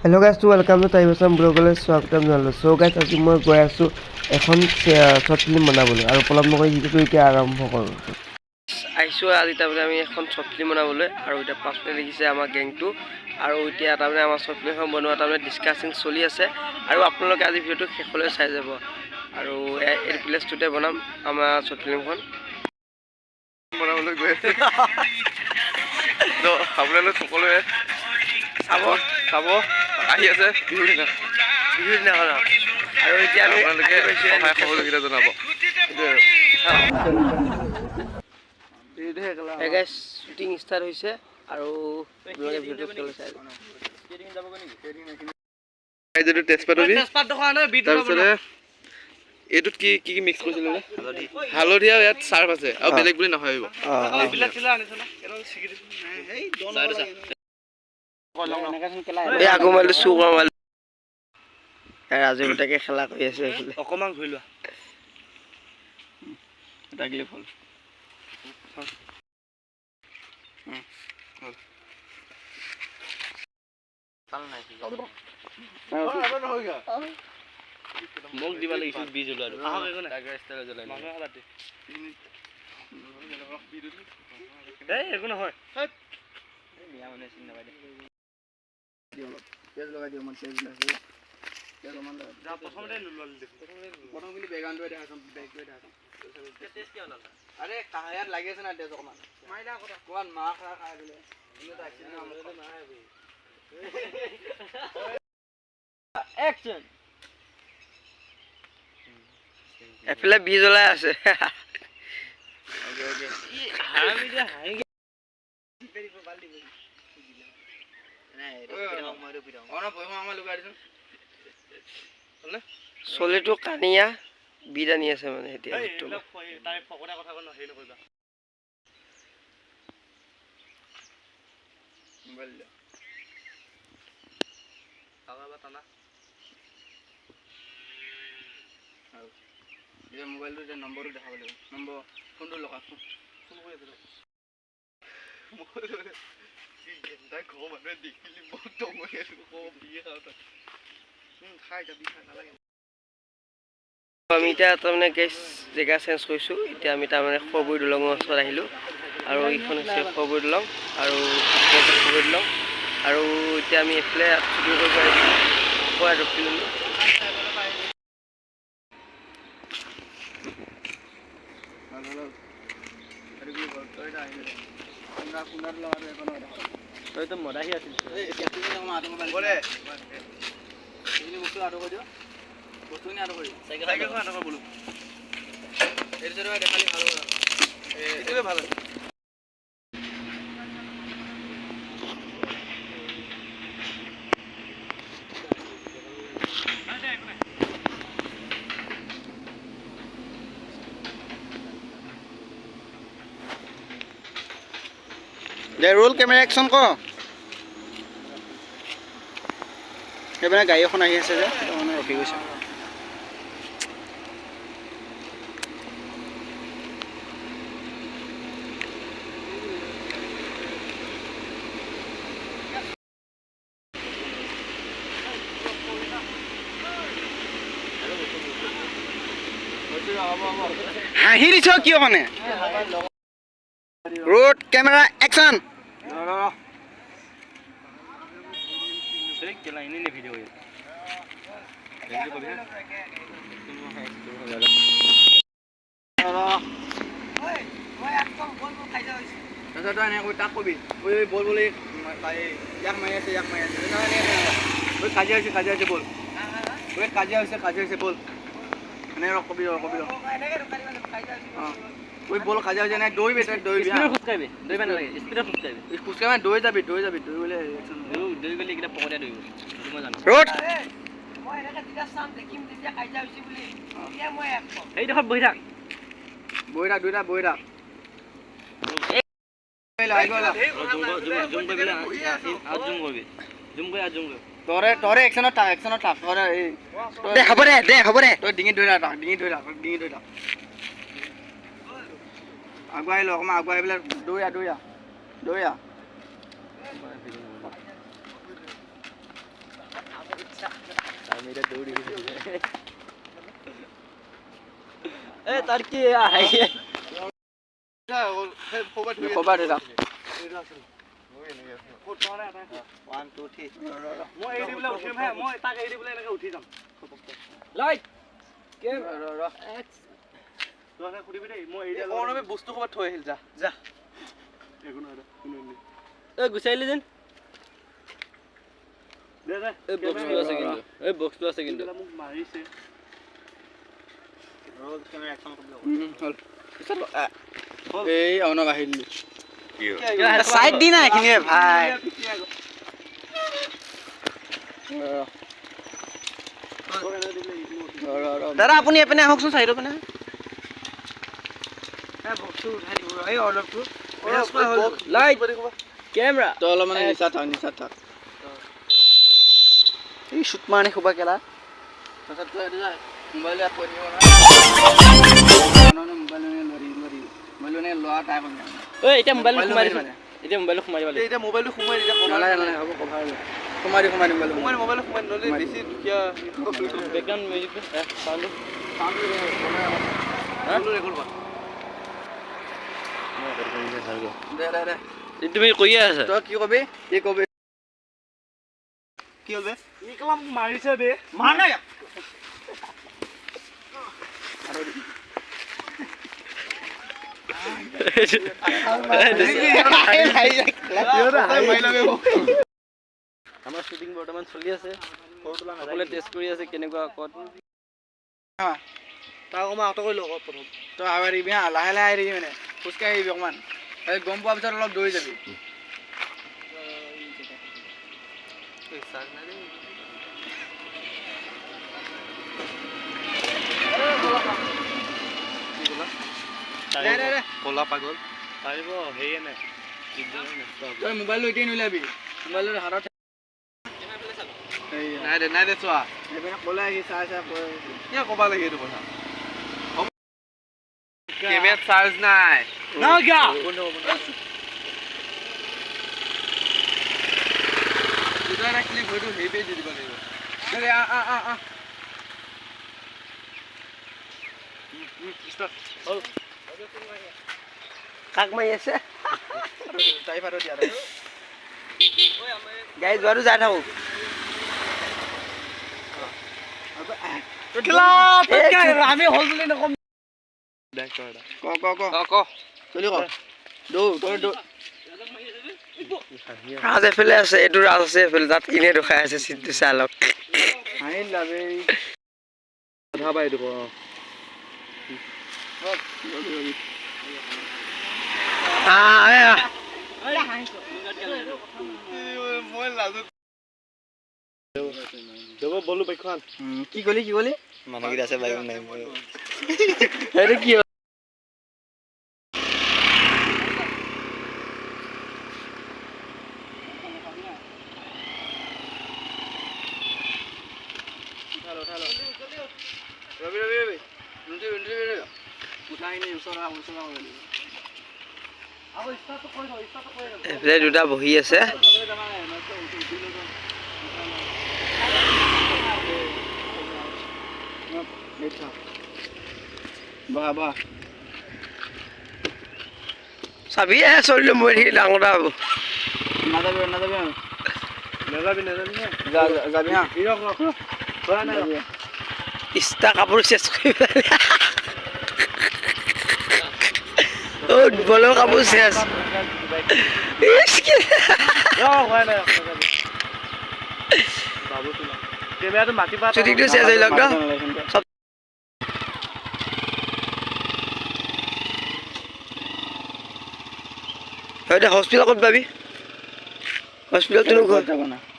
Hello' guys to welcome to টাইমছম ব্লগলৈ স্বাগতম জনালোঁ। চ' গাইজ আজি মই গৈ আছোঁ এখন শ্বৰ্ট ফিল্ম বনাবলৈ আৰু পলম নকৰি ভিডিঅ'টো এতিয়া আৰম্ভ কৰোঁ। আহিছোঁ আজি তাৰমানে আমি এখন শ্বৰ্ট ফিল্ম বনাবলৈ আৰু এতিয়া পাছফালে দেখিছে আমাৰ গেংটো আৰু এতিয়া তাৰমানে আমাৰ শ্বৰ্ট ফিল্মখন বনোৱা তাৰমানে ডিছকাছিং চলি আছে আৰু আপোনালোকে আজি ভিডিঅ'টো শেষলৈ চাই যাব আৰু এই প্লেচটোতে বনাম আমাৰ শ্বৰ্ট ফিল্মখন বনাবলৈ গৈ আছে। আপোনালোক সকলোৱে চাব আহি আছে বিহুৰ দিনাখন আৰু এতিয়া আপোনালোকে সহায় সহযোগিতা জনাব। শ্বুটিং ষ্টাৰ্ট হৈছে আৰু এইটোত কি কি মিক্স কৰিছিল? হালধি আৰু ইয়াত চাৰ্ফ আছে আৰু বেলেগ বুলি নহয়। আকৌ মাৰিলো চুৰ কৰা মাৰিলো ৰাজু গোটাকে খেলা কৰি আছে অকমান ঘূৰি লোৱা হ'ল। মোক দিব লাগিছিল বীজ ওলালো একো নহয়। আরে কাহায়াত লাগি আছে না তেজ অকমান মাইলা কথা কোন মা খা খাই দিলে ইনো তাকছিনা আমলে না আবি অ্যাকশন এফলে বীজ ওলাই আছে। ওকে ওকে আমি যে হাই পেরি বালদি না এরা মারো পিরাও ওনা ভয় মামা লুকাই দিছ হলে সলিটো কানিয়া বিরানি আছে মানে এতিয়া একটু তাই ফকৰা কথা কোন হেই নকইবা মোবাইল কাবা বাতানা আও এই মোবাইলটো যে নম্বৰটো দেখাব লাগিব নম্বৰ ফোনটো লগাও ফোন কৰি আছে মোবাইল কি গেন্দা ঘৰ মানুহে দেখিলি বহুত টমকে কো বিয়ে খাওঁতা খাই যাবি খাই নালাগে। আমি এতিয়া তাৰমানে গেছ জেগা চেঞ্জ কৰিছোঁ। এতিয়া আমি তাৰমানে খবৈ দলঙৰ ওচৰত আহিলোঁ আৰু এইখন হৈছে খবৈ দলং আৰু খবৈ দলং আৰু এতিয়া আমি এইফালে শ্বুটিং কৰিব আহিছোঁ। তইতো মদাহি আছিল বস্তু আটো কৰি দিও বস্তু নি আটো কৰি চাইকেলখন আটো বলো এর জন্য দেখালি ভালো এটাই ভালো। দে রোল ক্যামেরা অ্যাকশন কো এবারে গাড়ী এখন আহি আছে যে মানে ৰখি গৈছে। হাঁহি দিছ কিয় মানে রোড ক্যামেরা অ্যাকশন কেলা ইনি নে ভিডিও তাক কবি বল বলে ইয়াক মাৰি আছে কাজিয়া হৈছে বল কাজিয়া হৈছে বল এনে কবি ওই বল কাজিয়া হৈছে নাই দৌৰিবি খোজকাঢ়িবি দৌৰিব নালাগে স্পীডত খোজকাঢ়িবি দৌৰি যাবি দৌৰিবলে দৌৰি গ'লে এইকেইটা পকৰীয়া দৌৰিব মই জানো ৰোড মই এনেকৈ যেতিয়া চাম দেখিম তেতিয়া কাজিয়া হৈছে বুলি এতিয়া মই এইডোখৰত বহি থাক দুইটা বহি থাক তৰে একশনত থাক তৰে হ'ব দে তই ডিঙি ধৰি থাক আগুৱাই ল অকণমান আগুৱাই পেলাই দৌৰা আমি এটা দৌড়ি এ তাৰ কি আহে খবৰ এটা 1 2 3 মই এৰি দিবলৈ উঠিম হে মই তাক এৰি দিবলৈ এনেকৈ উঠি যাম লাইট কেম তই সুধিবি দেই মই এৰি অনবে বস্তু ক'ৰবাত থৈ আহিল যা যা একো নহয় কোনো নাই এই গুচাইলি যেন দে দে এই বক্সটো আছে কিন্তু এই বক্সটো আছে কিন্তু মোক মাৰিছে ৰ'দ কেমেৰা একচন হ'ল এই অনব আহিল সাইড দি না এখিনি ভাই দাদা আপুনি এপিনে আহকচোন চাইড পিনে বস্তু উঠাই দিব এই অলপটো লাইট কেমেৰা তই অলপ মানে নিচা থাক এই শুট মাৰনি খুবা কেলা তাৰপিছত তই এইটো যা মোবাইল ইয়াত থৈ দিব নহয় মোবাইল লোৱা টাইম ঐ এতিয়া মোবাইলটো সোমাই দিম এতিয়া মোবাইলটো সোমাই দিব লাগিব এতিয়া মোবাইলটো সোমাই দিলে নালাগে হ'ব কভাৰ সোমাই দিম মোবাইলটো সোমাই নলে বেছি দুখীয়া বেকগ্ৰাউণ্ড মিউজিকটো চাউণ্ডটো তুমি কৈয়ে আছা তই কি কবি কি হ'ল বে ই কলম মাৰিছে বে মাৰ নাই আমাৰ শ্বুটিং বৰ্তমান চলি আছে সকলোৱে টেষ্ট কৰি আছে কেনেকুৱা ক'ত তাক মই আঁতৰ কৰি লওঁ প্ৰথম তই আহি দিবি হা লাহে আহি দিবি মানে খোজকাঢ়ি আহিবি অকণমান গম পোৱাৰ পিছত অলপ দৌৰি যাবি কলা পাগল পাৰিব হেৰিয়ে নাই তই মোবাইলটো এতিয়াই নোলাবি মোবাইলটো হাতত নাই দে চোৱা ক'লে আহি চাই কিয় ক'ব লাগে এইটো কথা কেমেৰাত চাৰ্জ নাই দুটা ক্লিপ হয়তো হেৰি পেজ দি দিব লাগিব কাক মাৰি আছে তাই ফাটো দিয়া গাড়ী যোৱাটো যাই থাকোঁ আমি হ'ল বুলি নকম ৰাজ এফালে আছে এইটো ৰাজ আছে এফালে তাত ইনে ৰখাই আছে চিটটো চাই লওক বলো বাইকখন কি কলি মানুহকেইটা আছে বাইক নাই এইটো কি এইফালে দুটা বহি আছে চাবি চলিলো মই ডাঙৰ হ'ব যাবি হা ইষ্টা কাপোৰ চেচ কৰি বলৰ কাপোৰ চেচ কেমেৰাটো মাতি পা শ্বুটিংটো চেচ হৈ লওক ন হস্পিটেল ক'ত পাবি হস্পিটেলটো